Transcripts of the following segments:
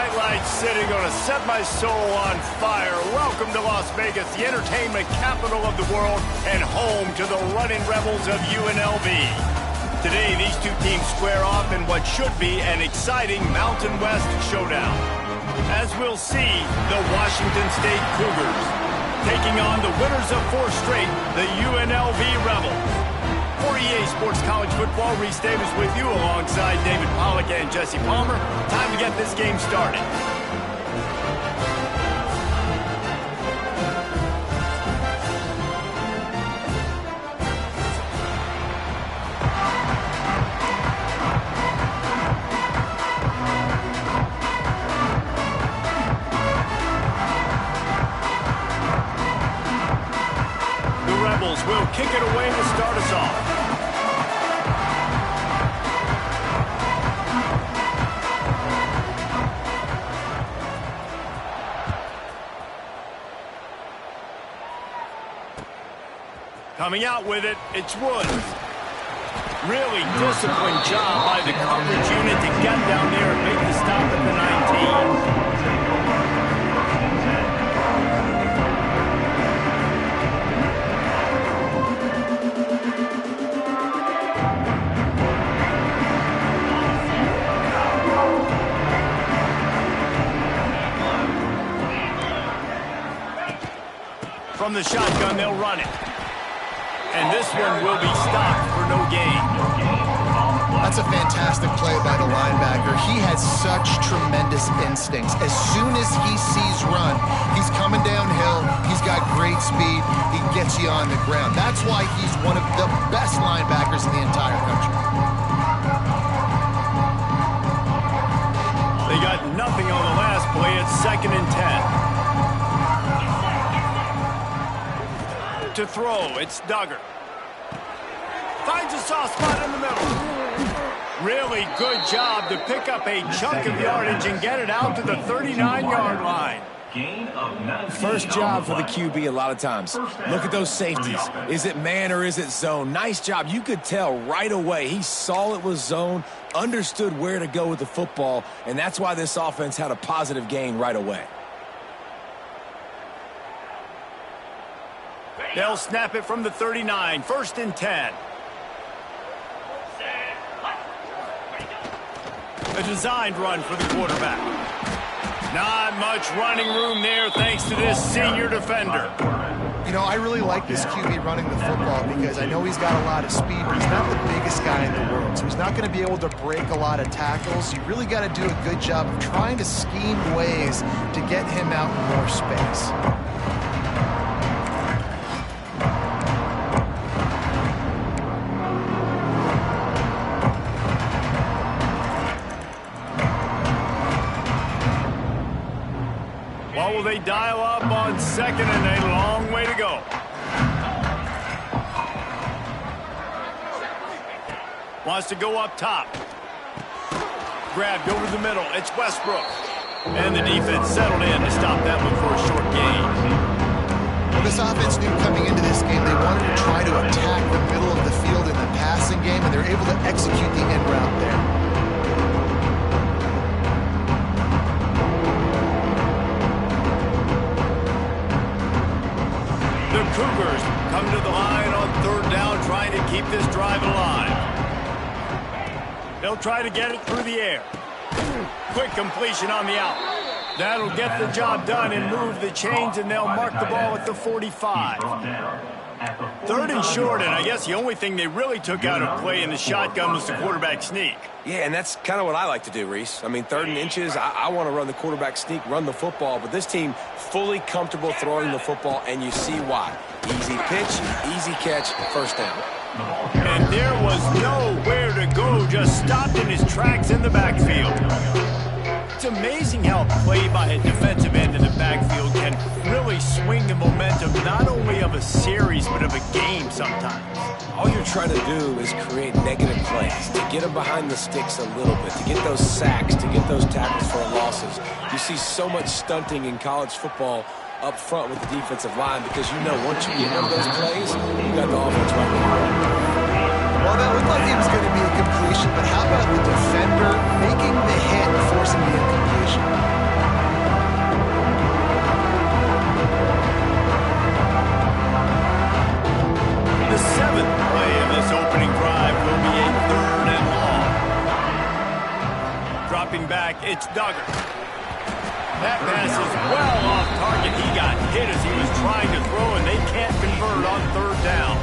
bright lights sitting gonna set my soul on fire. Welcome to Las Vegas, the entertainment capital of the world and home to the running rebels of UNLV. Today, these two teams square off in what should be an exciting Mountain West showdown. As we'll see, the Washington State Cougars taking on the winners of 4 straight, the UNLV Rebels. For EA Sports College Football, Reese Davis with you alongside David Pollack and Jesse Palmer. Time to get this game started. The Rebels will kick it away to start us off. Coming out with it, it's Woods. Really disciplined job by the coverage unit to get down there and make the stop at the 19. From the shotgun, they'll run it. And this one will be stopped for no gain. That's a fantastic play by the linebacker. He has such tremendous instincts. As soon as he sees run, he's coming downhill. He's got great speed. He gets you on the ground. That's why he's one of the best linebackers in the entire country. They got nothing on the last play. It's 2nd and 10. To throw, it's Duggar. Finds a soft spot in the middle. Really good job to pick up a chunk of yardage and get it out to the 39-yard line. First job for the QB a lot of times. Look at those safeties. Is it man or is it zone? Nice job. You could tell right away. He saw it was zone, understood where to go with the football, and that's why this offense had a positive gain right away. They'll snap it from the 39, 1st and 10. A designed run for the quarterback. Not much running room there thanks to this senior defender. You know, I really like this QB running the football because I know he's got a lot of speed, but he's not the biggest guy in the world. So he's not going to be able to break a lot of tackles. You really got to do a good job of trying to scheme ways to get him out in more space. Will they dial up on 2nd and a long way to go? Wants to go up top. Grabbed over the middle. It's Westbrook. And the defense settled in to stop that one for a short gain. Well, this offense knew coming into this game they wanted to try to attack the middle of the field in the passing game, and they're able to execute the end route there. The Cougars come to the line on 3rd down, trying to keep this drive alive. They'll try to get it through the air. Quick completion on the out. That'll get the job done and move the chains, and they'll mark the ball at the 45. 3rd and short, and I guess the only thing they really took out of play in the shotgun was the quarterback sneak. Yeah, and that's kind of what I like to do, Reese. I mean, 3rd and inches, I want to run the quarterback sneak, run the football, but this team fully comfortable throwing the football, and you see why. Easy pitch, easy catch, 1st down. And there was nowhere to go, just stopped in his tracks in the backfield. It's amazing how a play by a defensive end in the backfield can really swing the momentum not only of a series but of a game sometimes. All you're trying to do is create negative plays, to get them behind the sticks a little bit, to get those sacks, to get those tackles for losses. You see so much stunting in college football up front with the defensive line because you know once you get one of those plays, you got the offense right there. Well, that looked like it was going to be a completion, but how about the defender making the hit and forcing the incompletion? Dropping back, it's Duggar. That pass is well off target. He got hit as he was trying to throw, and they can't convert on third down.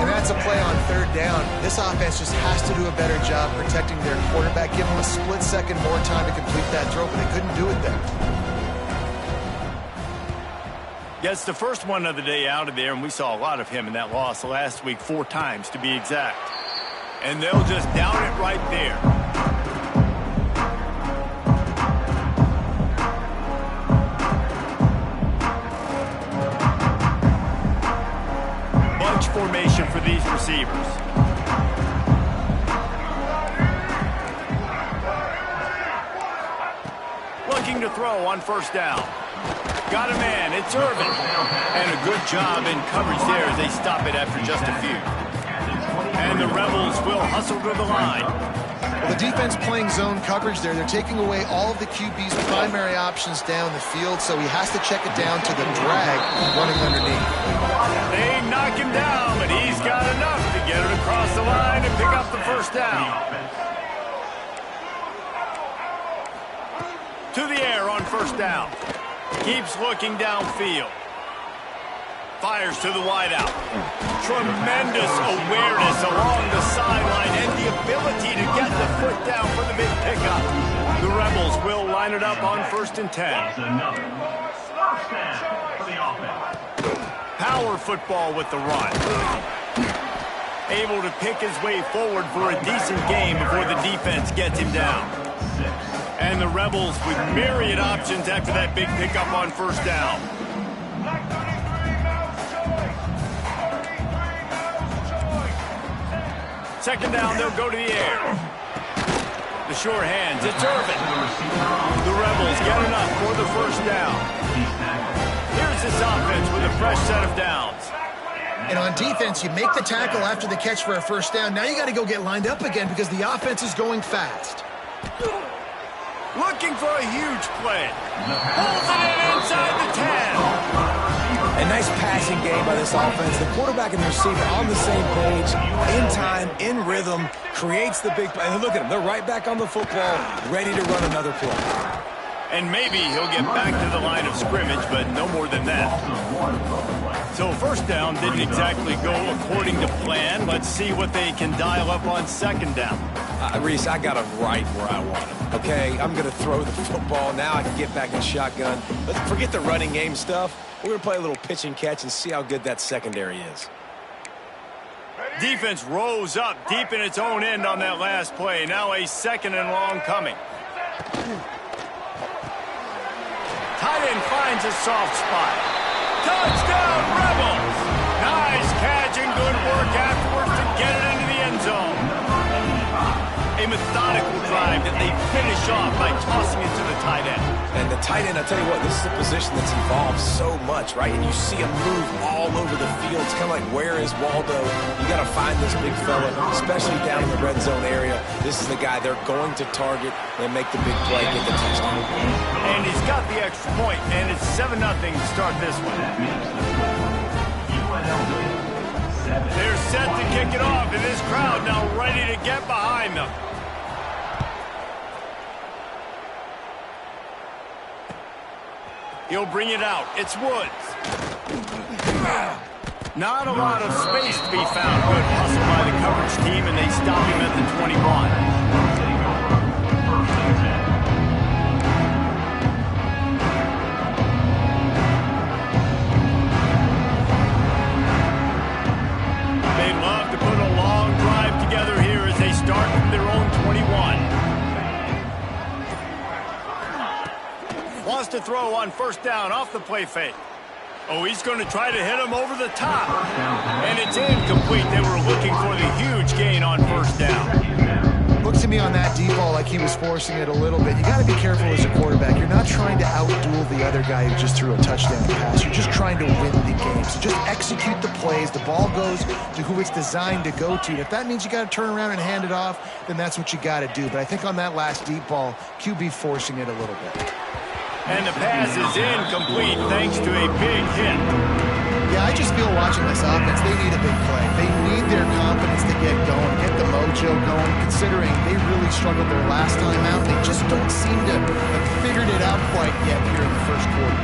And that's a play on third down. This offense just has to do a better job protecting their quarterback, give him a split second more time to complete that throw, but they couldn't do it there. Gets the first one of the day out of there, and we saw a lot of him in that loss last week, 4 times to be exact. And they'll just down it right there. Bunch formation for these receivers. Looking to throw on first down. Got a man, it's Irvin. And a good job in coverage there as they stop it after just a few. And the Rebels will hustle to the line. Well, the defense playing zone coverage there. They're taking away all of the QB's primary options down the field, so he has to check it down to the drag running underneath. They knock him down, but he's got enough to get it across the line and pick up the first down. To the air on first down. Keeps looking downfield. Fires to the wideout. Tremendous awareness along the sideline and the ability to get the foot down for the big pickup. The Rebels will line it up on 1st and 10. Power football with the run. Able to pick his way forward for a decent game before the defense gets him down. And the Rebels with myriad options after that big pickup on first down. Second down, they'll go to the air. The short hands, it's Irvin. The Rebels get enough for the first down. Here's this offense with a fresh set of downs. And on defense, you make the tackle after the catch for a first down. Now you got to go get lined up again because the offense is going fast. Looking for a huge play. Pulls it in inside the 10. A nice passing game by this offense. The quarterback and the receiver on the same page, in time, in rhythm, creates the big play. And look at them. They're right back on the football, ready to run another play. And maybe he'll get back to the line of scrimmage, but no more than that. So first down didn't exactly go according to plan. Let's see what they can dial up on second down. Reese, I got him right where I want him. Okay, I'm going to throw the football. Now I can get back in shotgun. Let's forget the running game stuff. We're going to play a little pitch and catch and see how good that secondary is. Defense rose up deep in its own end on that last play. Now a 2nd and long coming. Tight end finds a soft spot. Touchdown, Rebels! Nice catch and good work afterwards to get it into the end zone. A methodical drive that they finish off by tossing it to the tight end. And the tight end, I tell you what, this is a position that's evolved so much, right? And you see him move all over the field. It's kind of like, where is Waldo? You got to find this big fella, especially down in the red zone area. This is the guy they're going to target and make the big play, get the touchdown. And he's got the extra point, and it's 7-0 to start this one. They're set to kick it off, and this crowd now ready to get behind them. He'll bring it out. It's Woods. Not a lot of space to be found. Good hustle by the coverage team, and they stop him at the 21. They love to put a long drive together here as they start from their own 21. Wants to throw on first down off the play fake. Oh, he's going to try to hit him over the top. And it's incomplete. They were looking for the huge gain on first down. Looks to me on that deep ball like he was forcing it a little bit. You got to be careful as a quarterback. You're not trying to outduel the other guy who just threw a touchdown pass. You're just trying to win the game. So just execute the plays. The ball goes to who it's designed to go to. And if that means you got to turn around and hand it off, then that's what you got to do. But I think on that last deep ball, QB forcing it a little bit. And the pass is incomplete thanks to a big hit. Yeah, I just feel watching this offense, they need a big play. They need their confidence to get going, get the mojo going, considering they really struggled their last time out. They just don't seem to have figured it out quite yet here in the first quarter.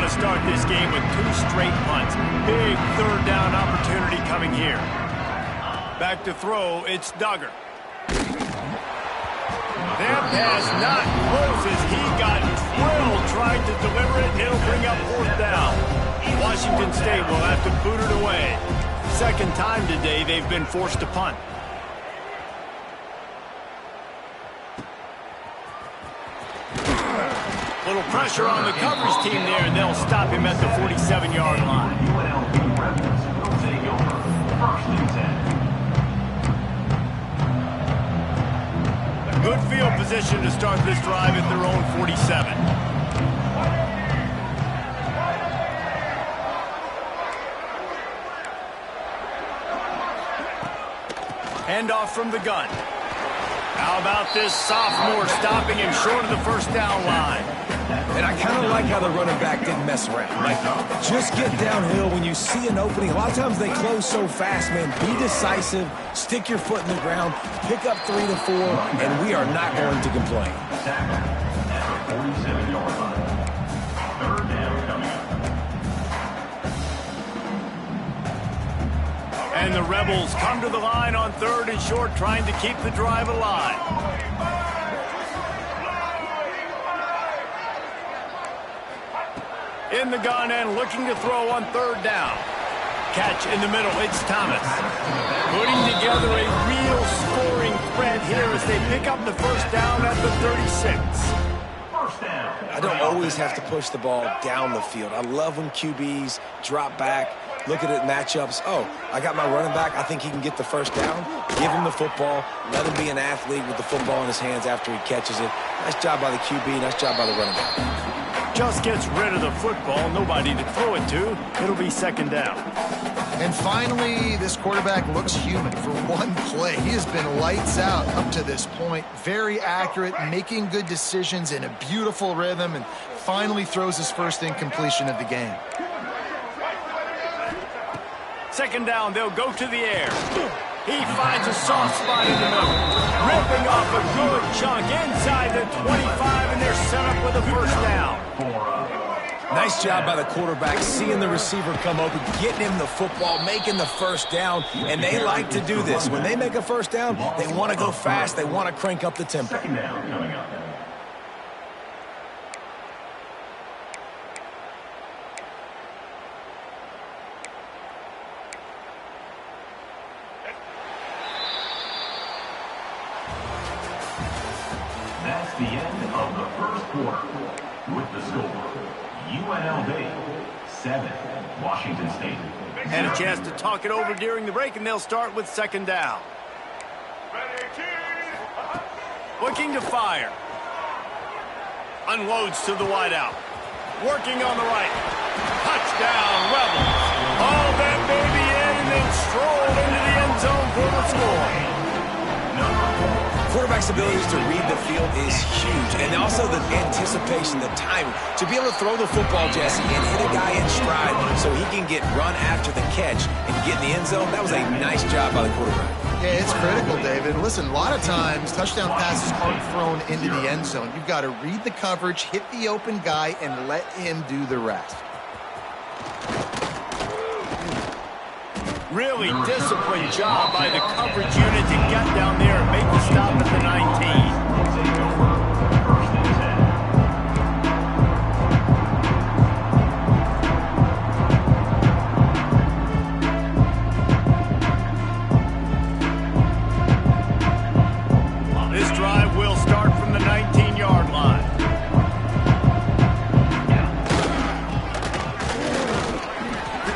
Start this game with 2 straight punts. Big third down opportunity coming here. Back to throw, it's Duggar. That pass not close as he got drilled trying to deliver it, and it'll bring up 4th down. Washington State will have to boot it away. Second time today they've been forced to punt. Little pressure on the coverage team there, and they'll stop him at the 47-yard line. UNLV Rebels will take over 1st and 10. Good field position to start this drive at their own 47. Handoff from the gun. How about this sophomore stopping him short of the 1st down line? And I kind of like how the running back didn't mess around. Like, just get downhill when you see an opening. A lot of times they close so fast, man. Be decisive, stick your foot in the ground, pick up 3 to 4, and we are not going to complain. Sack at the 47-yard line. 3rd down coming up. And the Rebels come to the line on 3rd and short, trying to keep the drive alive. In the gun and looking to throw on 3rd down. Catch in the middle, it's Thomas. Putting together a real scoring threat here as they pick up the 1st down at the 36. I don't always have to push the ball down the field. I love when QBs drop back, look at it matchups. Oh, I got my running back. I think he can get the 1st down. Give him the football. Let him be an athlete with the football in his hands after he catches it. Nice job by the QB. Nice job by the running back. Just gets rid of the football. Nobody to throw it to. It'll be 2nd down. And finally, this quarterback looks human for one play. He has been lights out up to this point. Very accurate, making good decisions in a beautiful rhythm, and finally throws his first incompletion of the game. 2nd down, they'll go to the air. He finds a soft spot in the middle. Ripping off a good chunk inside the 25, and they're set up with a 1st down. Nice job by the quarterback, seeing the receiver come open, getting him the football, making the 1st down, and they like to do this. When they make a 1st down, they want to go fast. They want to crank up the tempo. 2nd down coming up. That's the end of the 1st quarter. With the score, UNLV 7, Washington State. And a chance to talk it over during the break, and they'll start with 2nd down. Looking to fire. Unloads to the wideout. Working on the right. Touchdown, Rebels. All that baby in and then strolled into the end zone for the score. Quarterback's abilities to read the field is huge, and also the anticipation, the timing. To be able to throw the football, Jesse, and hit a guy in stride so he can get run after the catch and get in the end zone, that was a nice job by the quarterback. Yeah, it's critical, David. Listen, a lot of times, touchdown passes aren't thrown into the end zone. You've got to read the coverage, hit the open guy, and let him do the rest. Really disciplined job by the coverage unit to get down there and make the stop at the 19. This drive will start from the 19-yard line.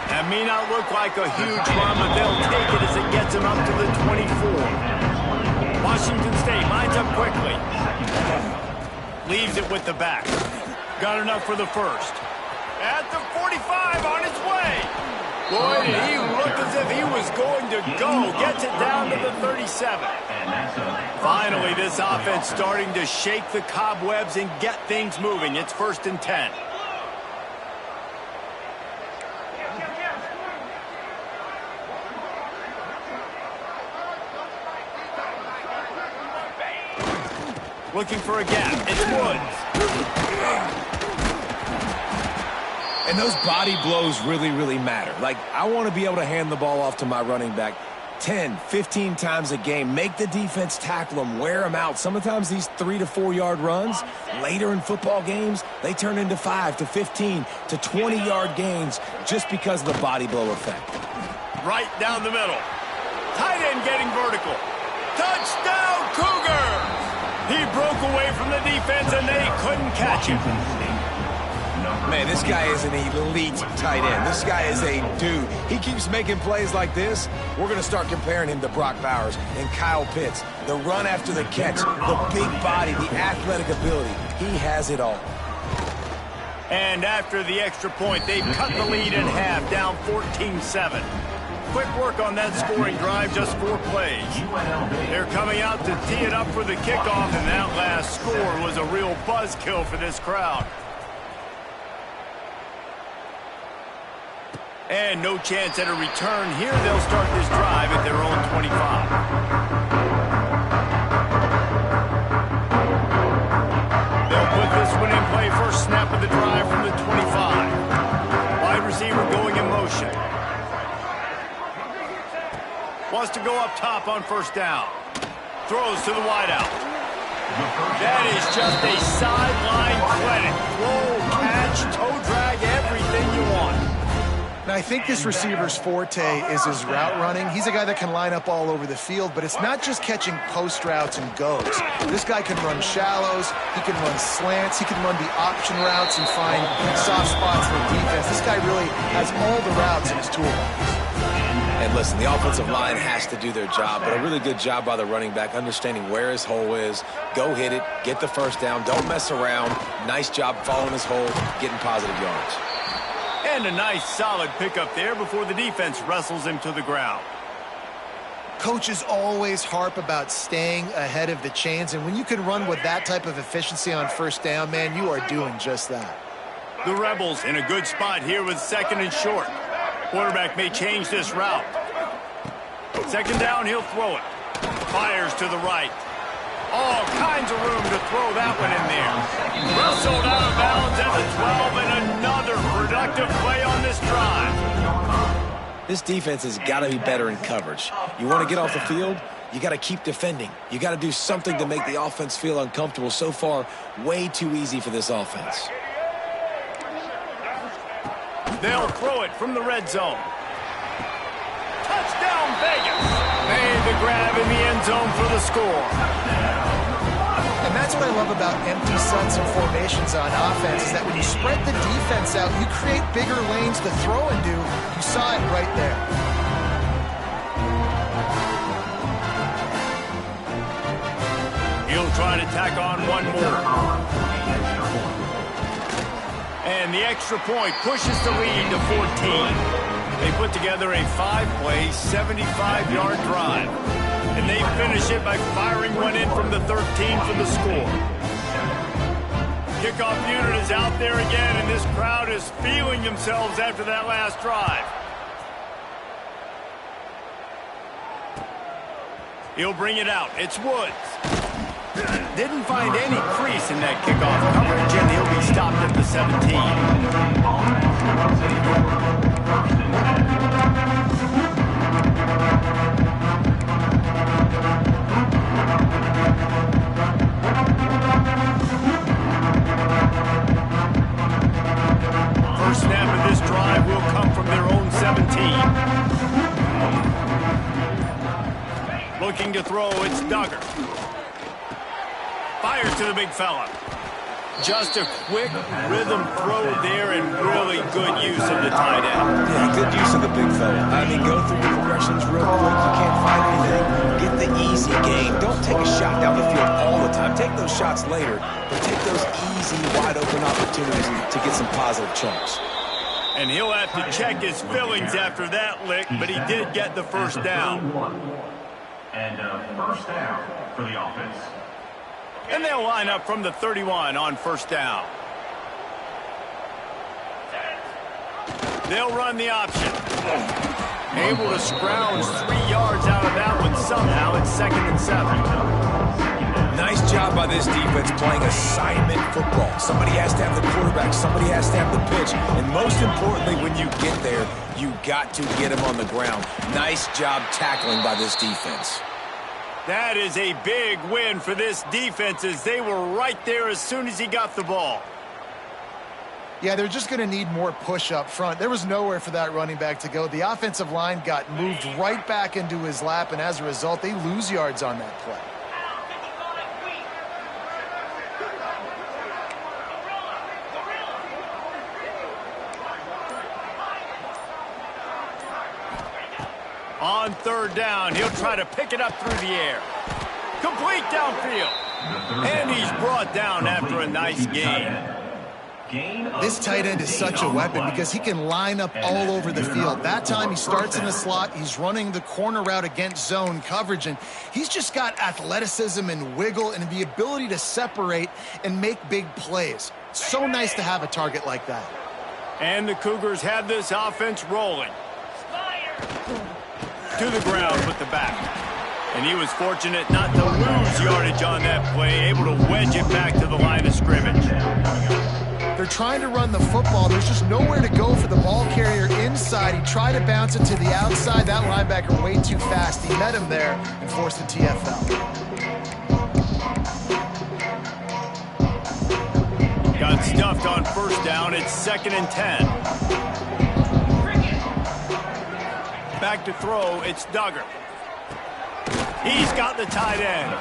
That may not look like a huge run, but they'll take it as it gets them up to the 24. Washington State lines up quickly. Leaves it with the back. Got enough for the 1st. At the 45, on its way. Boy, did he look as if he was going to go. Gets it down to the 37. Finally, this offense starting to shake the cobwebs and get things moving. It's 1st and 10. Looking for a gap. It's Woods. And those body blows really, really matter. Like, I want to be able to hand the ball off to my running back 10, 15 times a game. Make the defense tackle them, wear them out. Sometimes these 3 to 4 yard runs, later in football games, they turn into 5 to 15 to 20 yard gains just because of the body blow effect. Right down the middle. Tight end getting vertical. Touchdown, Cougars! He broke away from the defense and they couldn't catch him. Man, this guy is an elite tight end. This guy is a dude. He keeps making plays like this. We're going to start comparing him to Brock Bowers and Kyle Pitts. The run after the catch, the big body, the athletic ability. He has it all. And after the extra point, they've cut the lead in half, down 14-7. Quick work on that scoring drive, just 4 plays. They're coming out to tee it up for the kickoff, and that last score was a real buzzkill for this crowd. And no chance at a return here. They'll start this drive at their own 25. They'll put this one in play. First snap of the drive from the 25. Wide receiver going in motion. Wants to go up top on 1st down. Throws to the wideout. That is just a sideline clinic. Throw, catch, toe drag, everything you want. Now, I think this receiver's forte is his route running. He's a guy that can line up all over the field, but it's not just catching post routes and goes. This guy can run shallows, he can run slants, he can run the option routes and find soft spots for the defense. This guy really has all the routes in his toolbox. And listen, the offensive line has to do their job, but a really good job by the running back understanding where his hole is. Go hit it, get the 1st down, don't mess around. Nice job following his hole, getting positive yards. And a nice solid pickup there before the defense wrestles him to the ground. Coaches always harp about staying ahead of the chains, and when you can run with that type of efficiency on 1st down, man, you are doing just that. The Rebels in a good spot here with 2nd and short. Quarterback may change this route. 2nd down, he'll throw it. Fires to the right. All kinds of room to throw that one in there. Wrestled out of bounds at the 12, and another productive play on this drive. This defense has got to be better in coverage. You want to get off the field, you got to keep defending. You got to do something to make the offense feel uncomfortable. So far, way too easy for this offense. They'll throw it from the red zone. Touchdown, Vegas. Made the grab in the end zone for the score. And that's what I love about empty sets and formations on offense, is that when you spread the defense out, you create bigger lanes to throw into. You saw it right there. He'll try to tack on one more. And the extra point pushes the lead to 14. They put together a 5-play, 75-yard drive. And they finish it by firing one in from the 13 for the score. Kickoff unit is out there again, and this crowd is feeling themselves after that last drive. He'll bring it out. It's Woods. Didn't find any crease in that kickoff coverage, and he'll be stopped at the 17. First snap of this drive will come from their own 17. Looking to throw, it's Duggar. Fires to the big fella. Just a quick rhythm throw there and really good use of the tight end. Yeah, good use of the big fella. I mean, go through the progressions real quick. You can't find anything. Get the easy gain. Don't take a shot down the field all the time. Take those shots later, but take those easy, wide-open opportunities to get some positive chunks. And he'll have to check his feelings after that lick, but he did get the first down. And first down for the offense. And they'll line up from the 31 on first down. They'll run the option. Able to scrounge 3 yards out of that one somehow. It's 2nd and 7. Nice job by this defense playing assignment football. Somebody has to have the quarterback. Somebody has to have the pitch. And most importantly, when you get there, you got to get him on the ground. Nice job tackling by this defense. That is a big win for this defense as they were right there as soon as he got the ball. Yeah, they're just going to need more push up front. There was nowhere for that running back to go. The offensive line got moved right back into his lap, and as a result, they lose yards on that play. On third down, he'll try to pick it up through the air. Complete downfield. And he's brought down after a nice gain. This tight end is such a weapon because he can line up all over the field. That time he starts in the slot, he's running the corner route against zone coverage, and he's just got athleticism and wiggle and the ability to separate and make big plays. So nice to have a target like that. And the Cougars have this offense rolling. To the ground with the back. And he was fortunate not to lose yardage on that play, able to wedge it back to the line of scrimmage. They're trying to run the football. There's just nowhere to go for the ball carrier inside. He tried to bounce it to the outside. That linebacker way too fast. He met him there and forced a TFL. Got stuffed on first down. It's 2nd and 10. Back to throw. It's Duggar. He's got the tight end.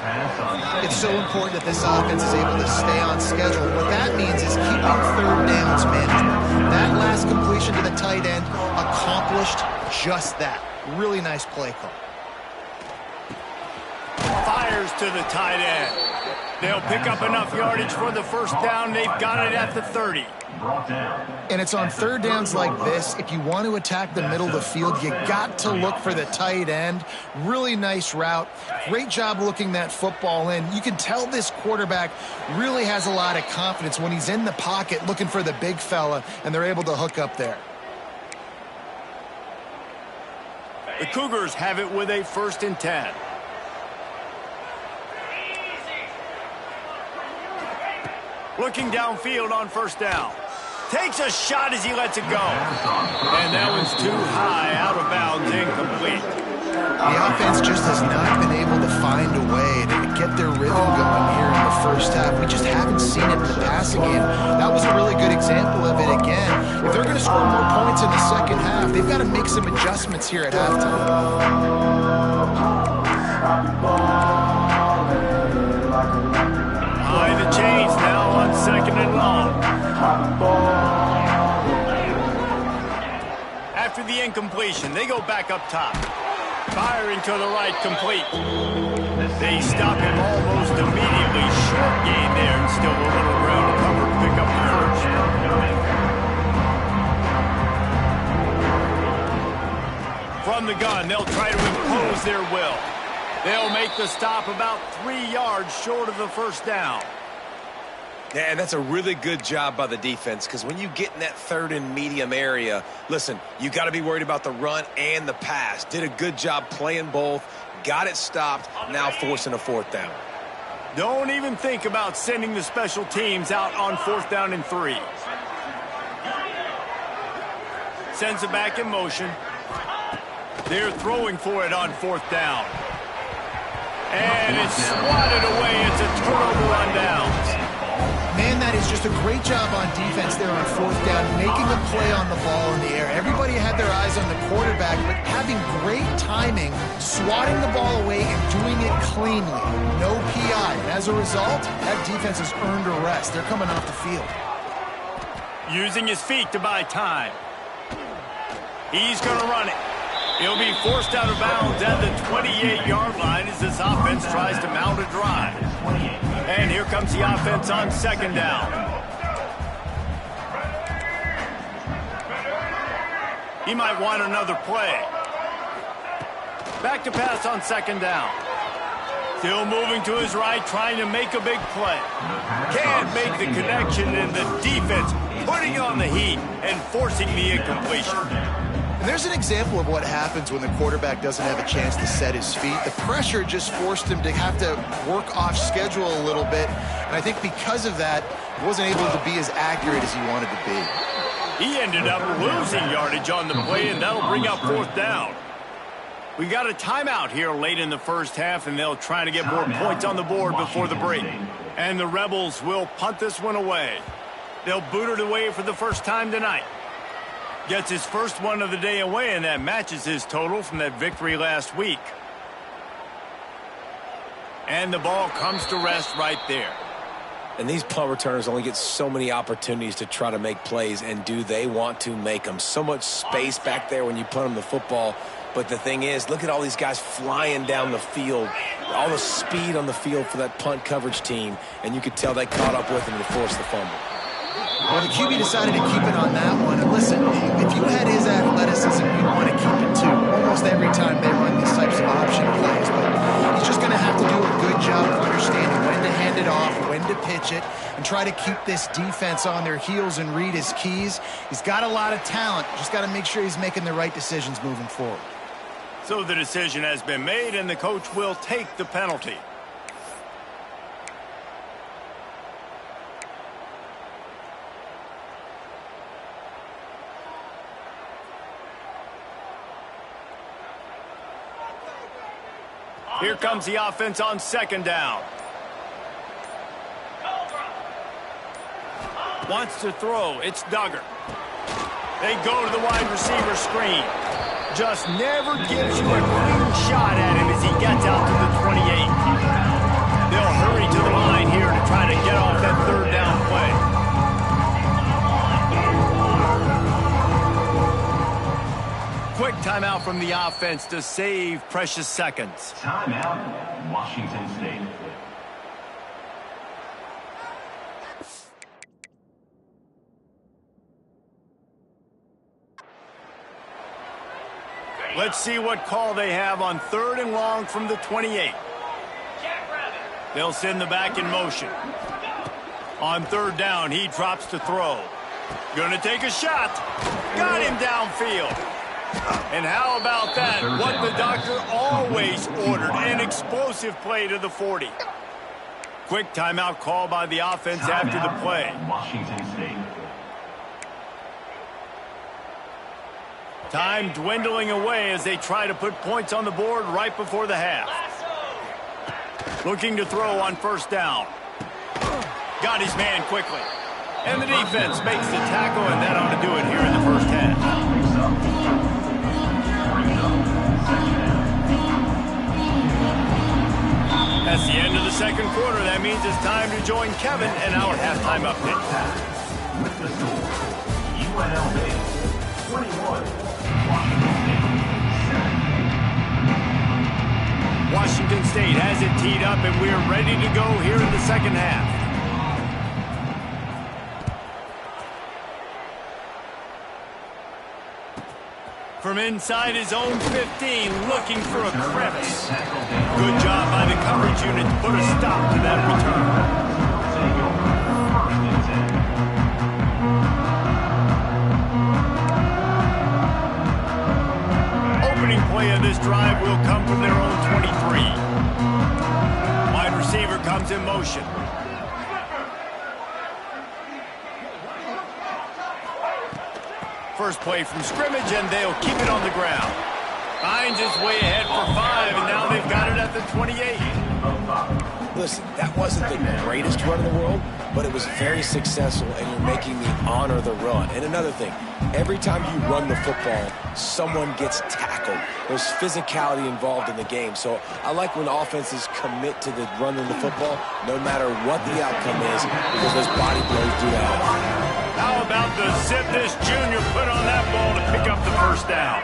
It's so important that this offense is able to stay on schedule. What that means is keeping third downs management. That last completion to the tight end accomplished just that. Really nice play call. Fires to the tight end. They'll pick up enough yardage for the first down. They've got it at the 30. And it's on third downs like this, if you want to attack the middle of the field, you got to look for the tight end. Really nice route. Great job looking that football in. You can tell this quarterback really has a lot of confidence when he's in the pocket looking for the big fella, and they're able to hook up there. The Cougars have it with a 1st and 10. Looking downfield on first down. Takes a shot as he lets it go. And that one's too high, out of bounds, incomplete. The offense just has not been able to find a way to get their rhythm going here in the first half. We just haven't seen it in the passing game. That was a really good example of it again. If they're going to score more points in the second half, they've got to make some adjustments here at halftime. High the chains now on 2nd and long. After the incompletion, they go back up top. Firing to the right, complete. They stop him almost immediately. Short gain there, and still a little ground to cover to pick up the first. From the gun, they'll try to impose their will. They'll make the stop about 3 yards short of the first down. Yeah, and that's a really good job by the defense because when you get in that 3rd and medium area, listen, you got to be worried about the run and the pass. Did a good job playing both, got it stopped, now forcing a 4th down. Don't even think about sending the special teams out on 4th down and 3. Sends it back in motion. They're throwing for it on 4th down. And it's swatted away. It's a turnover on downs. Man, that is just a great job on defense there on 4th down, making a play on the ball in the air. Everybody had their eyes on the quarterback, but having great timing, swatting the ball away and doing it cleanly. No PI. And as a result, that defense has earned a rest. They're coming off the field. Using his feet to buy time. He's going to run it. He'll be forced out of bounds at the 28-yard line as this offense tries to mount a drive. And here comes the offense on 2nd down. He might want another play. Back to pass on second down. Still moving to his right, trying to make a big play. Can't make the connection, and the defense putting on the heat and forcing the incompletion. And there's an example of what happens when the quarterback doesn't have a chance to set his feet. The pressure just forced him to have to work off schedule a little bit. And I think because of that, he wasn't able to be as accurate as he wanted to be. He ended up losing yardage on the play, and that'll bring up fourth down. We got a timeout here late in the first half, and they'll try to get more points on the board before the break. And the Rebels will punt this one away. They'll boot it away for the first time tonight. Gets his first one of the day away, and that matches his total from that victory last week. And the ball comes to rest right there. And these punt returners only get so many opportunities to try to make plays, and do they want to make them? So much space back there when you punt them the football. But the thing is, look at all these guys flying down the field, all the speed on the field for that punt coverage team, and you could tell they caught up with him to force the fumble. Well, the QB decided to keep it on that one. And listen, if you had his athleticism, you'd want to keep it too. Almost every time they run these types of option plays. But he's just going to have to do a good job of understanding when to hand it off, when to pitch it, and try to keep this defense on their heels and read his keys. He's got a lot of talent. Just got to make sure he's making the right decisions moving forward. So the decision has been made, and the coach will take the penalty. Here comes the offense on second down. Wants to throw. It's Duggar. They go to the wide receiver screen. Just never gives you a clean shot at him as he gets out to the 28. They'll hurry to the line here to try to get off that third down play. Quick timeout from the offense to save precious seconds. Timeout, Washington State. Let's see what call they have on third and long from the 28. They'll send the back in motion. On third down, he drops to throw. Gonna take a shot. Got him downfield. And how about that? What the doctor always ordered, an explosive play to the 40. Quick timeout call by the offense after the play. Washington State. Time dwindling away as they try to put points on the board right before the half. Looking to throw on first down. Got his man quickly. And the defense makes the tackle, and that ought to do it here in the first half. That's the end of the second quarter. That means it's time to join Kevin and our halftime update. With the score, UNLV 21, Washington State has it teed up, and we're ready to go here in the second half. From inside his own 15, looking for a crevice. Good job by the coverage unit to put a stop to that return. Opening play of this drive will come from their own 23. Wide receiver comes in motion. First play from scrimmage, and they'll keep it on the ground. Finds his way ahead for 5, and now they've got it at the 28. Listen, that wasn't the greatest run in the world, but it was very successful, and you're making me honor the run. And another thing, every time you run the football, someone gets tackled. There's physicality involved in the game. So I like when offenses commit to the running the football, no matter what the outcome is, because those body blows do that. How about the zip this junior put on that ball to pick up the first down?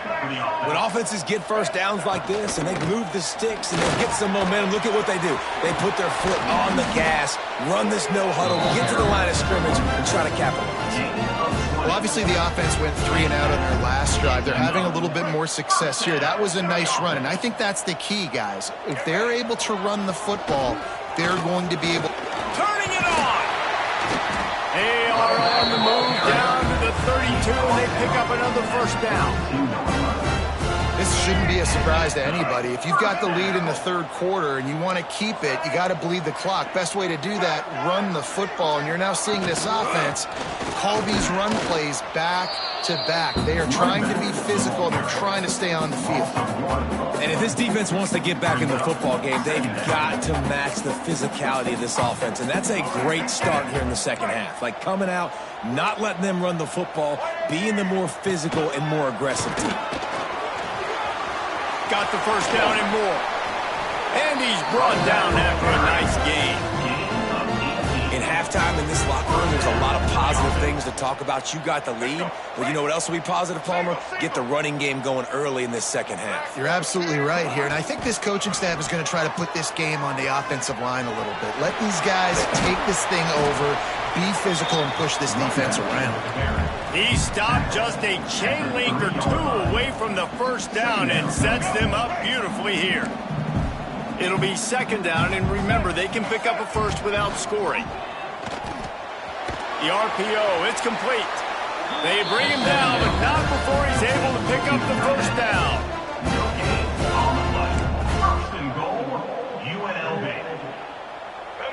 When offenses get first downs like this and they move the sticks and they get some momentum, look at what they do. They put their foot on the gas, run this no huddle, get to the line of scrimmage, and try to capitalize. Well, obviously the offense went 3 and out on their last drive. They're having a little bit more success here. That was a nice run, and I think that's the key, guys. If they're able to run the football, they're going to be able... Turning it on! They are on the move down to the 32, and they pick up another first down. This shouldn't be a surprise to anybody. If you've got the lead in the third quarter and you want to keep it, you got to bleed the clock. Best way to do that, run the football. And you're now seeing this offense call these run plays back to back. They are trying to be physical, and they're trying to stay on the field. And if this defense wants to get back in the football game, they've got to match the physicality of this offense. And that's a great start here in the second half. Like coming out, not letting them run the football, being the more physical and more aggressive team. Got the first down and more. And he's brought down after a nice game. In halftime in this locker room, there's a lot of positive things to talk about. You got the lead. But you know what else will be positive, Palmer? Get the running game going early in this second half. You're absolutely right here. And I think this coaching staff is going to try to put this game on the offensive line a little bit. Let these guys take this thing over, be physical, and push this defense around. He stopped just a chain link or two away from the first down and sets them up beautifully here. It'll be second down, and remember, they can pick up a first without scoring. The RPO, it's complete. They bring him down, but not before he's able to pick up the first down. First and goal, UNLV.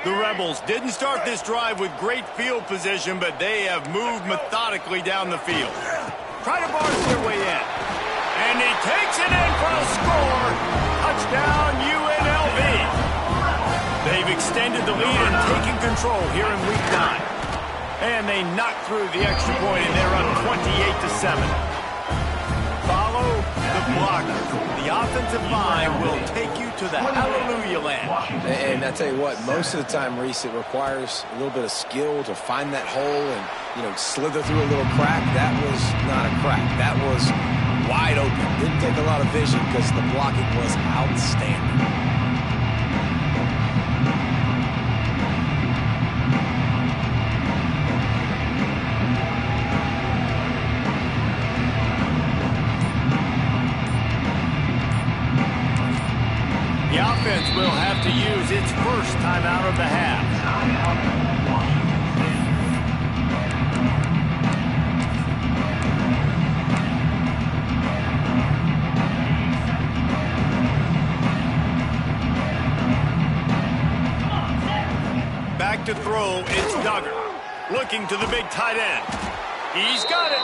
The Rebels didn't start this drive with great field position, but they have moved methodically down the field. Try to barge their way in. And he takes it in for a score. Touchdown, UNLV. They've extended the lead and taken control here in Week 9. And they knock through the extra point, and they're up 28-7. Follow the blocker. The offensive line will take you to the hallelujah land. And I tell you what, most of the time, Reese, it requires a little bit of skill to find that hole and, you know, slither through a little crack. That was not a crack. That was wide open. Didn't take a lot of vision because the blocking was outstanding. The offense will have to use its first timeout of the half. Back to throw, it's Duggar. Looking to the big tight end. He's got it.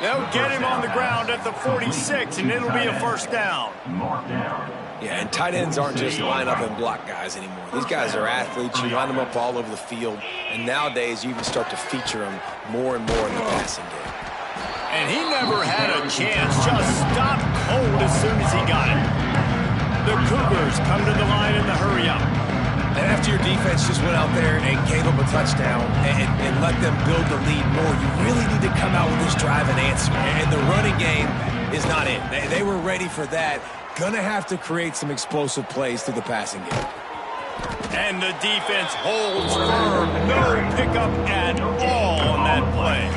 They'll get him on the ground at the 46, and it'll be a first down. Yeah, and tight ends aren't just line up and block guys anymore. These guys are athletes. You line them up all over the field. And nowadays, you even start to feature them more and more in the passing game. And he never had a chance. Just stopped cold as soon as he got it. The Cougars come to the line in the hurry-up. And after your defense just went out there and gave them a touchdown and let them build the lead more, you really need to come out with this drive and answer. And the running game is not it. They were ready for that. Gonna have to create some explosive plays through the passing game. And the defense holds firm. No pickup at all on that play.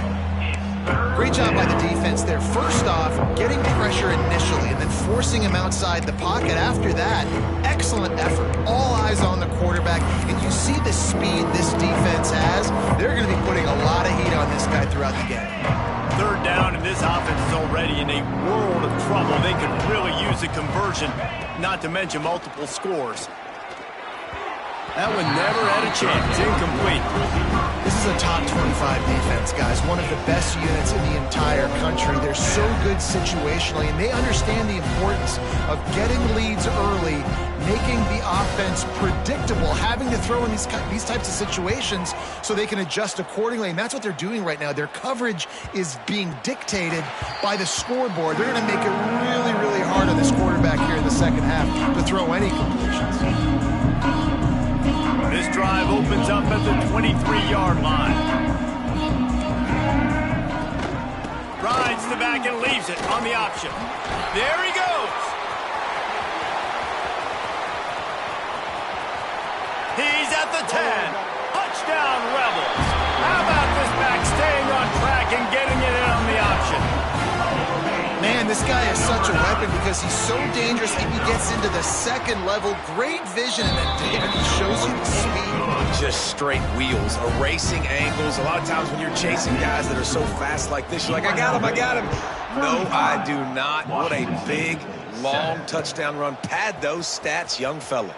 Great job by the defense there. First off, getting pressure initially and then forcing him outside the pocket. After that, excellent effort. All eyes on the quarterback. And you see the speed this defense has. They're going to be putting a lot of heat on this guy throughout the game. Third down, and this offense is already in a world of trouble. They could really use a conversion, not to mention multiple scores. That one never had a chance. Incomplete. This is a top 25 defense, guys. One of the best units in the entire country. They're so good situationally, and they understand the importance of getting leads early, making the offense predictable, having to throw in these types of situations so they can adjust accordingly. And that's what they're doing right now. Their coverage is being dictated by the scoreboard. They're going to make it really, really hard on this quarterback here in the second half to throw any completions. This drive opens up at the 23-yard line. Rides the back and leaves it on the option. There he goes. He's at the 10. Touchdown, Rebels. How about this back staying on track and getting it And this guy is such a weapon because he's so dangerous if he gets into the second level. Great vision, and then David, he shows you the speed. Just straight wheels, erasing angles. A lot of times when you're chasing guys that are so fast like this, you're like, I got him, I got him. No, I do not. What a big, long touchdown run. Pad those stats, young fella.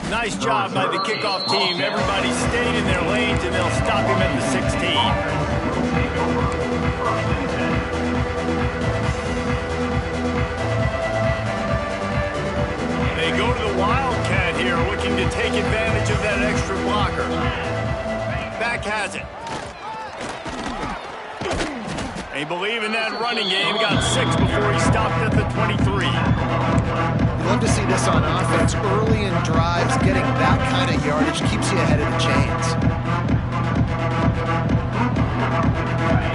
Nice job by the kickoff team. Everybody stayed in their lanes, and they'll stop him at the 16. They go to the Wildcat here, looking to take advantage of that extra blocker. Back has it. They believe in that running game. Got 6 before he stopped at the 23. Love to see this on offense. Early in drives, getting that kind of yardage keeps you ahead of the chains.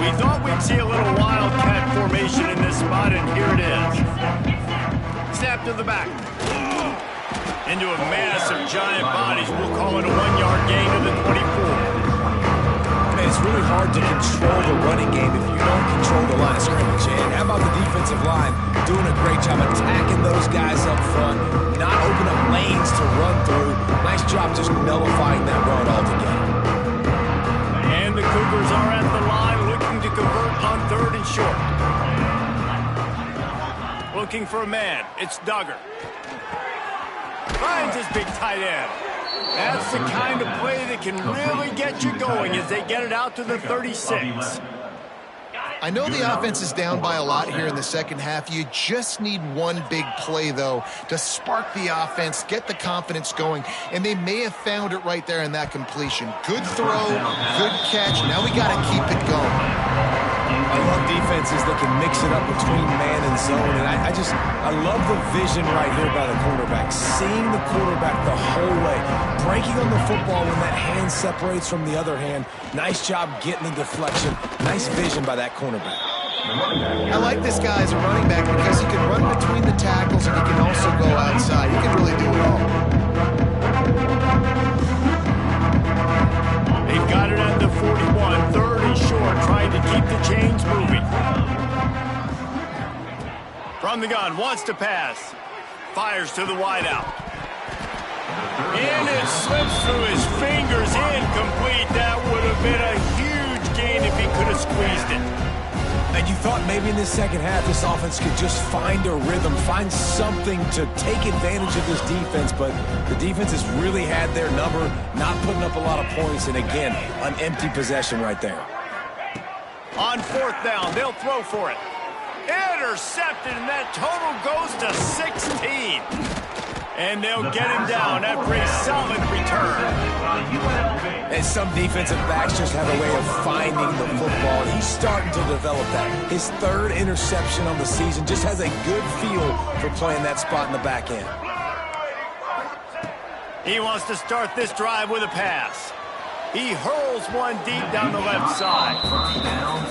We thought we'd see a little Wildcat formation in this spot, and here it is. Snap to the back. Into a mass of giant bodies. We'll call it a 1-yard gain to the 24. It's really hard to control the running game if you don't control the line of scrimmage. And how about the defensive line doing a great job attacking those guys up front, not open up lanes to run through. Nice job just nullifying that run altogether. And the Cougars are at the line looking to convert on 3rd and short. Looking for a man. It's Duggar. Finds his big tight end. That's the kind of play that can really get you going as they get it out to the 36. I know the offense is down by a lot here in the second half. You just need one big play, though, to spark the offense, get the confidence going, and they may have found it right there in that completion. Good throw, good catch. Now we got to keep it going. I love defenses that can mix it up between man and zone, and I love the vision right here by the cornerback. Seeing the quarterback the whole way, breaking on the football when that hand separates from the other hand. Nice job getting the deflection. Nice vision by that cornerback. I like this guy as a running back because he can run between the tackles and he can also go outside. He can really do it all. They've got it at the 41, 3rd and short, trying to keep the chains moving. From the gun, wants to pass. Fires to the wideout. And it slips through his fingers, incomplete. That would have been a huge gain if he could have squeezed it. And you thought maybe in this second half this offense could just find a rhythm, find something to take advantage of this defense, but the defense has really had their number, not putting up a lot of points, and again, an empty possession right there. On 4th down, they'll throw for it. Intercepted, and that total goes to 16. And they'll get him down after a solid return. And some defensive backs just have a way of finding the football. He's starting to develop that. His 3rd interception on the season, just has a good feel for playing that spot in the back end. He wants to start this drive with a pass. He hurls one deep down the left side.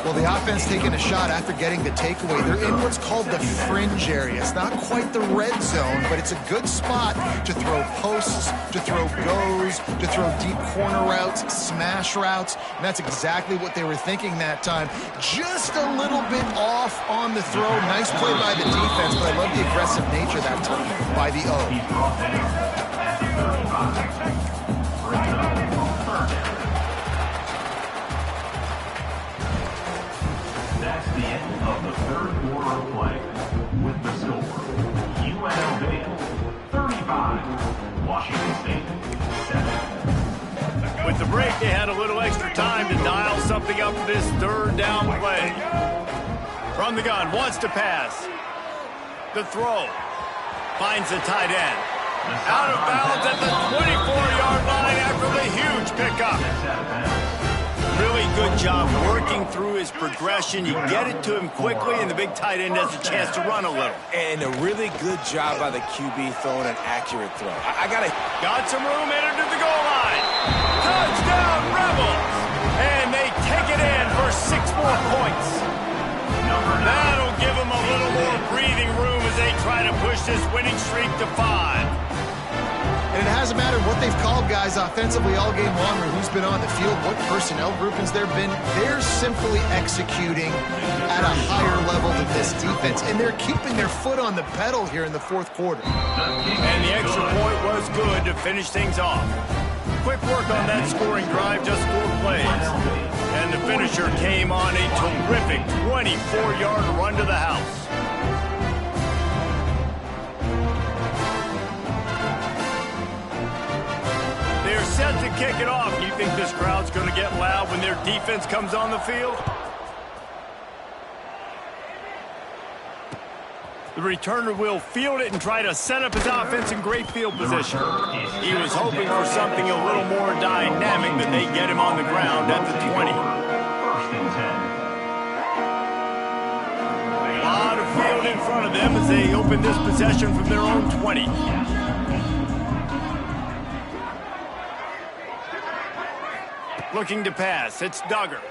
Well, the offense taking a shot after getting the takeaway. They're in what's called the fringe area. It's not quite the red zone, but it's a good spot to throw posts, to throw goes, to throw deep corner routes, smash routes, and that's exactly what they were thinking that time. Just a little bit off on the throw. Nice play by the defense, but I love the aggressive nature that time by the O. That's the end of the 3rd quarter of play. With the score, UNLV 35, Washington State 7. With the break, they had a little extra time to dial something up this 3rd down play. From the gun, wants to pass. The throw. Finds the tight end. Out of bounds at the 24-yard line after the huge pickup. Really good job working through his progression. You get it to him quickly, and the big tight end has a chance to run a little. And a really good job by the QB throwing an accurate throw. Got some room, entered to the goal line. Touchdown, Rebels! And they take it in for 6 more points. That'll give them a little more breathing room as they try to push this winning streak to 5. And it hasn't mattered what they've called guys offensively all game long or who's been on the field, what personnel groupings there have been. They're simply executing at a higher level than this defense, and they're keeping their foot on the pedal here in the fourth quarter. And the extra point was good to finish things off. Quick work on that scoring drive, just 4 plays. And the finisher came on a terrific 24-yard run to the house. They're set to kick it off. You think this crowd's going to get loud when their defense comes on the field? The returner will field it and try to set up his offense in great field position. He was hoping for something a little more dynamic, but they get him on the ground at the 20. First and 10. A lot of field in front of them as they open this possession from their own 20. Looking to pass, it's Duggar.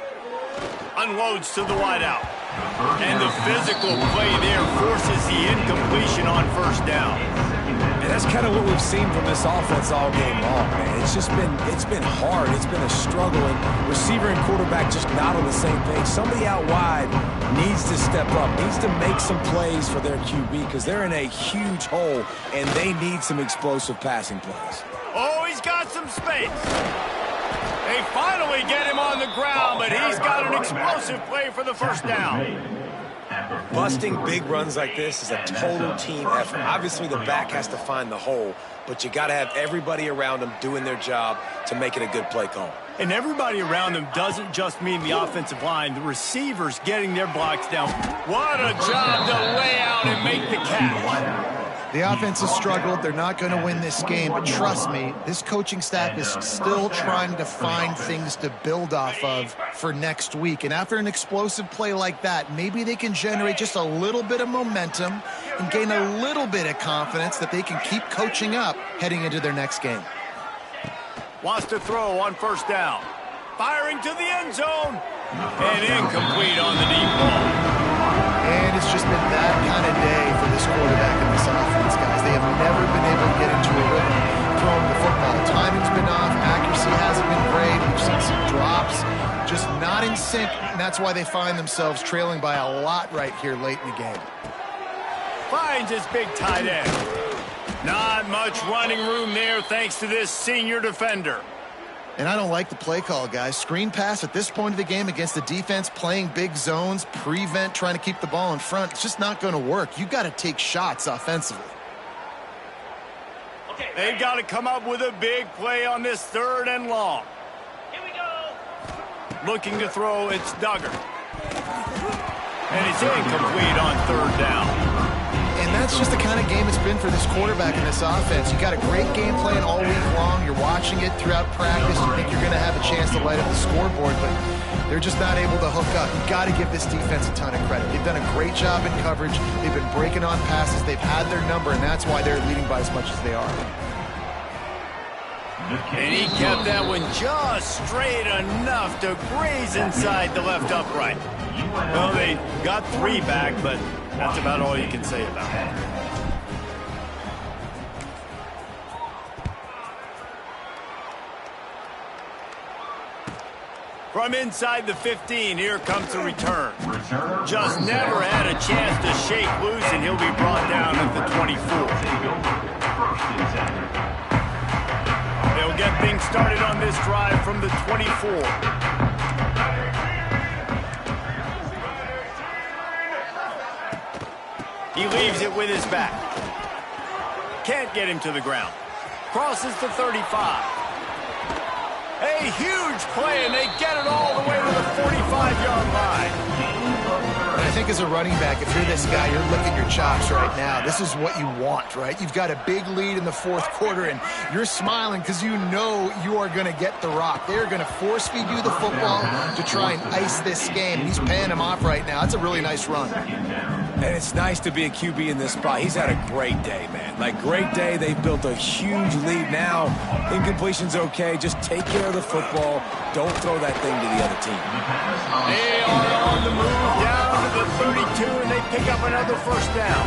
Unloads to the wideout. And the physical play there forces the incompletion on first down. And that's kind of what we've seen from this offense all game long, man. It's been hard. It's been a struggle, and receiver and quarterback just not on the same page. Somebody out wide needs to step up, needs to make some plays for their QB because they're in a huge hole, and they need some explosive passing plays. Oh, he's got some space. They finally get him on the ground, but he's got an explosive play for the first down. Busting big runs like this is a total team effort. Obviously, the back has to find the hole, but you got to have everybody around them doing their job to make it a good play call. And everybody around them doesn't just mean the offensive line. The receivers getting their blocks down. What a job to lay out and make the catch. The offense has struggled. They're not going to win this game, but trust me, this coaching staff is still trying to find things to build off of for next week. And after an explosive play like that, maybe they can generate just a little bit of momentum and gain a little bit of confidence that they can keep coaching up heading into their next game. Wants to throw on first down. Firing to the end zone. And incomplete on the deep ball. And it's just been that kind of day for this quarterback and this offense, guys. They have never been able to get into a rhythm throwing the football. Timing's been off. Accuracy hasn't been great. We've seen some drops. Just not in sync, and that's why they find themselves trailing by a lot right here late in the game. Finds his big tight end. Not much running room there thanks to this senior defender. And I don't like the play call, guys. Screen pass at this point of the game against the defense, playing big zones, prevent, trying to keep the ball in front. It's just not going to work. You've got to take shots offensively. They've got to come up with a big play on this 3rd and long. Here we go. Looking to throw, it's Duggar. And it's incomplete on 3rd down. And that's just the kind of game it's been for this quarterback and this offense. You got a great game plan all week long. You're watching it throughout practice. You think you're going to have a chance to light up the scoreboard, but they're just not able to hook up. You've got to give this defense a ton of credit. They've done a great job in coverage. They've been breaking on passes. They've had their number, and that's why they're leading by as much as they are. And he kept that one just straight enough to graze inside the left upright. Well, they got 3 back, but that's about all you can say about it. From inside the 15, here comes the return. Just never had a chance to shake loose, and he'll be brought down at the 24. They'll get things started on this drive from the 24. He leaves it with his back. Can't get him to the ground. Crosses the 35. A huge play, and they get it all the way to the 45-yard line. And I think as a running back, if you're this guy, you're licking your chops right now. This is what you want, right? You've got a big lead in the 4th quarter, and you're smiling because you know you are going to get the rock. They're going to force-feed you the football to try and ice this game. He's paying him off right now. That's a really nice run. And it's nice to be a QB in this spot. He's had a great day, man. Like, great day. They've built a huge lead now. Incompletion's okay. Just take care of the football. Don't throw that thing to the other team. They are on the move down to the 32, and they pick up another first down.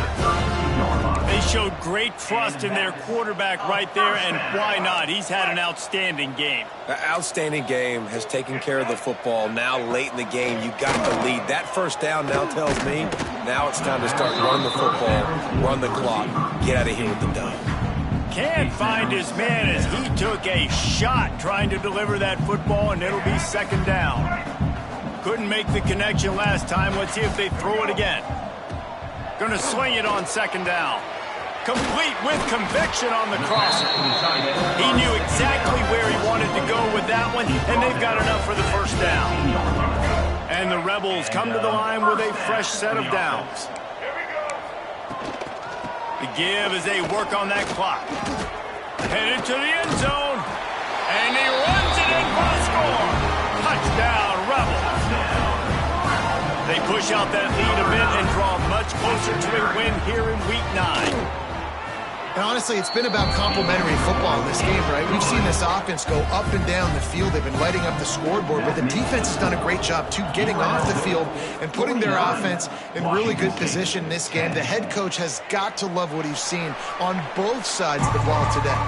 They showed great trust in their quarterback right there, and why not? He's had an outstanding game. An outstanding game, has taken care of the football. Now late in the game, you got the lead. That first down now tells me now it's time to start running the football, run the clock, get out of here with the dub. Can't find his man as he took a shot trying to deliver that football, and it'll be second down. Couldn't make the connection last time. Let's see if they throw it again. Gonna swing it on second down. Complete with conviction on the crosser. He knew exactly where he wanted to go with that one, and they've got enough for the first down. And the Rebels come to the line with a fresh set of downs. The give as they work on that clock. Headed to the end zone. And he runs it in for the score. Touchdown, Rebels. They push out that lead a bit and draw much closer to a win here in Week 9. And honestly, it's been about complementary football in this game, right? We've seen this offense go up and down the field. They've been lighting up the scoreboard, but the defense has done a great job, too, getting off the field and putting their offense in really good position in this game. The head coach has got to love what he's seen on both sides of the ball today.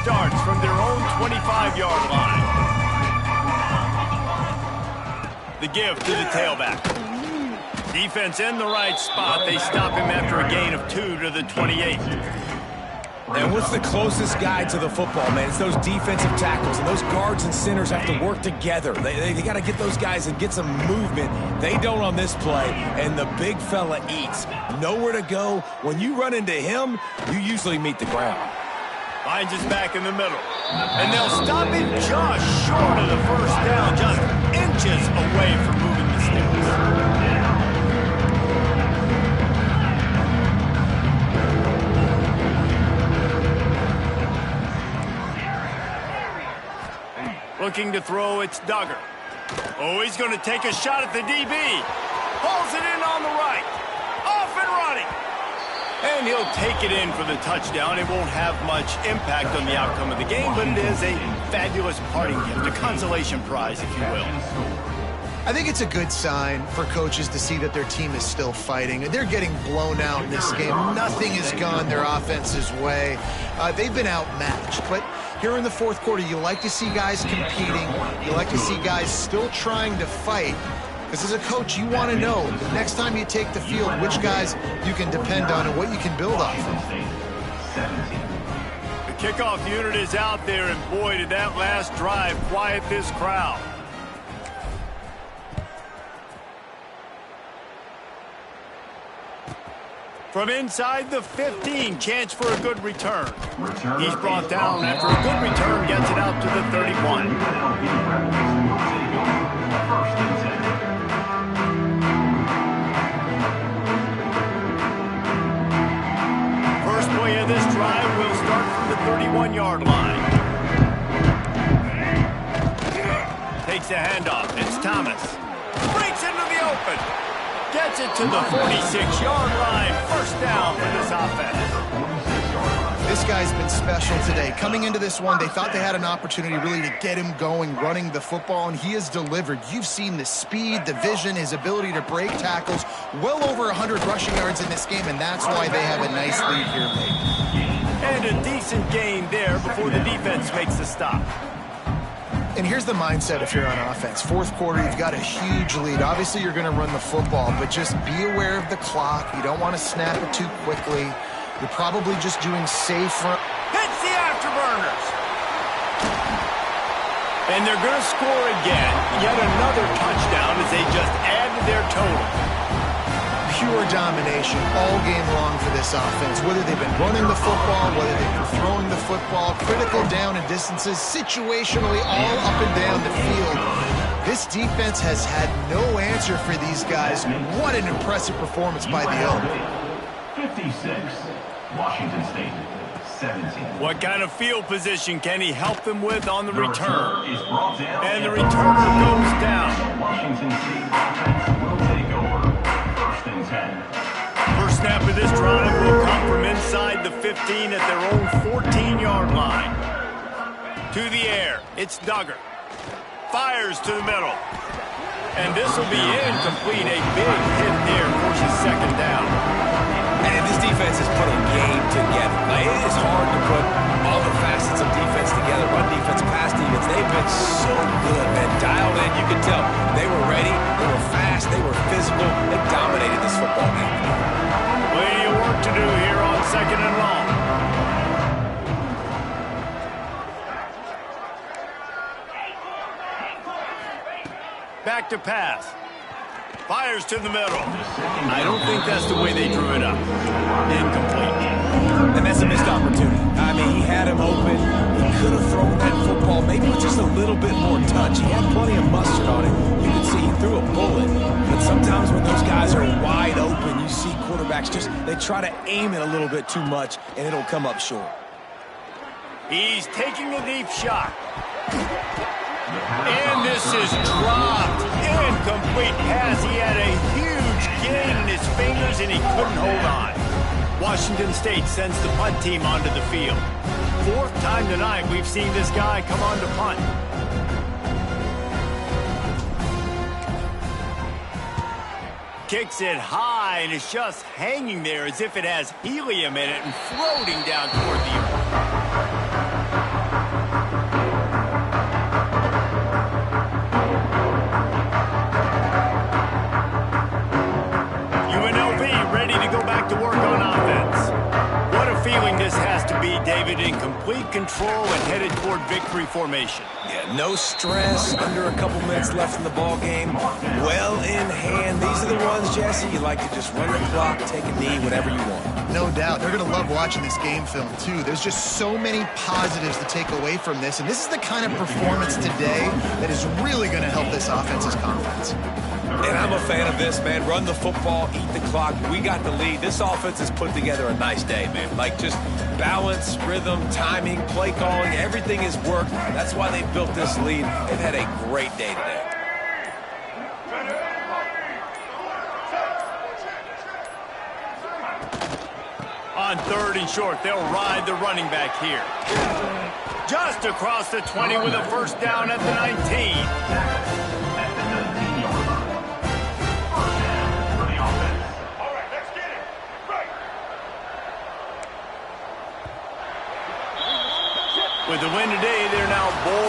Starts from their own 25-yard line. The give to the tailback. Defense in the right spot. They stop him after a gain of 2 to the 28. And what's the closest guy to the football, man? It's those defensive tackles, and those guards and centers have to work together. They got to get those guys and get some movement. They don't on this play, and the big fella eats. Nowhere to go. When you run into him, you usually meet the ground. Finds his back in the middle. And they'll stop him just short of the first down, just inches away from moving the sticks. Looking to throw, it's Duggar. Oh, he's going to take a shot at the DB. Pulls it in on the right. Off and running. And he'll take it in for the touchdown. It won't have much impact on the outcome of the game, but it is a fabulous parting gift, a consolation prize, if you will. I think it's a good sign for coaches to see that their team is still fighting. They're getting blown out in this game. Nothing has gone their offense's way. They've been outmatched. But here in the fourth quarter, you like to see guys competing. You like to see guys still trying to fight. Because as a coach, you want to know the next time you take the field which guys you can depend on and what you can build off of. The kickoff unit is out there, and boy, did that last drive quiet this crowd. From inside the 15, chance for a good return. He's brought down after a good return, gets it out to the 31. First and 10. First play of this drive will start from the 31-yard line. Takes the handoff. It's Thomas. Breaks into the open. Gets it to the 46-yard line. First down for this offense. This guy's been special today. Coming into this one, they thought they had an opportunity really to get him going, running the football, and he has delivered. You've seen the speed, the vision, his ability to break tackles. Well over 100 rushing yards in this game, and that's why they have a nice lead here late. And a decent gain there before the defense makes the stop. And here's the mindset if you're on offense. Fourth quarter, you've got a huge lead. Obviously, you're going to run the football, but just be aware of the clock. You don't want to snap it too quickly. You're probably just doing safe. Hits the afterburners. And they're going to score again. Yet another touchdown as they just add to their total. Pure domination all game long for this offense. Whether they've been running the football, whether they've been throwing the football, critical down and distances, situationally all up and down the field. This defense has had no answer for these guys. What an impressive performance by the Elk. 56, Washington State, 17. What kind of field position can he help them with on the return? Is brought down And the returner goes down. Washington State offense will take over. First and 10. First snap of this drive will come from inside inside the 15 at their own 14-yard line. To the air, it's Duggar. Fires to the middle. And this will be incomplete. A big hit there, forces second down. And this defense has put a game together. Like, it is hard to put all the facets of defense together. Run defense, pass defense. They've been so good, man. Dialed in, you can tell. They were ready. They were fast. They were physical. They dominated this football game. Plenty of work to do here on second and long. Back to pass. Fires to the middle. I don't think that's the way they drew it up. Incomplete. And that's a missed opportunity. I mean, he had him open. He could have thrown that football maybe with just a little bit more touch. He had plenty of mustard on it. You could see he threw a bullet. But sometimes when those guys are wide open, you see quarterbacks they try to aim it a little bit too much, and it'll come up short. He's taking a deep shot. And this is dropped. Incomplete pass. He had a huge gain in his fingers, and he couldn't hold on. Washington State sends the punt team onto the field. Fourth time tonight we've seen this guy come on to punt. Kicks it high, and it's just hanging there as if it has helium in it and floating down toward the earth. UNLV ready to go back to work on offense. What a feeling this has to be, David, in complete control and headed toward victory formation. Yeah, no stress, under a couple minutes left in the ball game. Well in hand. These are the ones, Jesse, you like to just run the clock, take a knee, whatever you want. No doubt. They're going to love watching this game film, too. There's just so many positives to take away from this, and this is the kind of performance today that is really going to help this offense's confidence. And I'm a fan of this, man. Run the football, eat the clock. We got the lead. This offense has put together a nice day, man. Like, just balance, rhythm, timing, play calling, everything has worked. That's why they built this lead. They've had a great day today. On third and short, they'll ride the running back here. Just across the 20 with a first down at the 19. At the 19-yard line. First down for the offense. All right, let's get it. Right. With the win today, they're now bold.